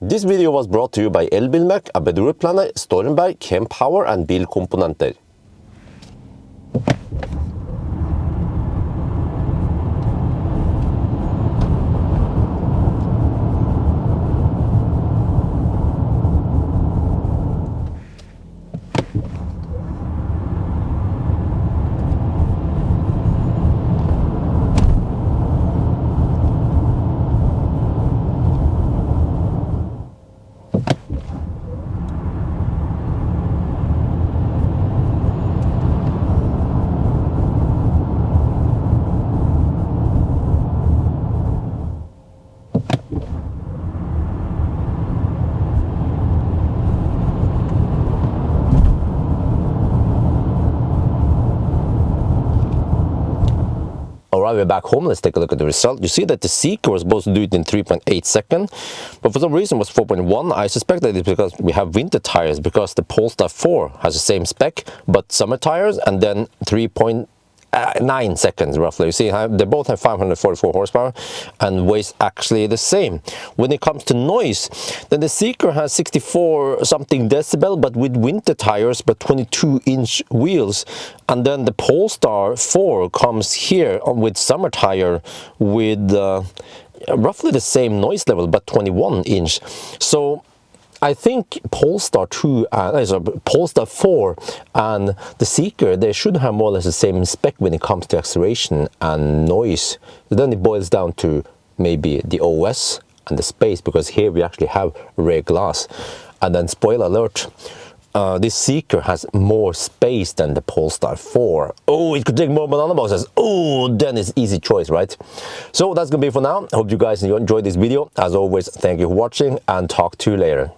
This video was brought to you by Elbilmek, ABRP, Stormberg, Kempower and bilkomponenter. Alright, we're back home. Let's take a look at the result. You see that the Zeekr was supposed to do it in 3.8 seconds, but for some reason it was 4.1. I suspect that it's because we have winter tires, because the Polestar 4 has the same spec, but summer tires, and then 3.9 seconds roughly. You see, they both have 544 horsepower and weighs actually the same. When it comes to noise, then the Zeekr has 64 something decibel, but with winter tires, but 22-inch wheels. And then the Polestar 4 comes here with summer tire with roughly the same noise level, but 21-inch. So I think Polestar 4 and the Zeekr, they should have more or less the same spec when it comes to acceleration and noise. Then it boils down to maybe the OS and the space, because here we actually have rear glass. And then spoiler alert, this Zeekr has more space than the Polestar 4. Oh, it could take more banana boxes. Oh, then it's easy choice, right? So that's gonna be it for now. I hope you guys enjoyed this video. As always, thank you for watching and talk to you later.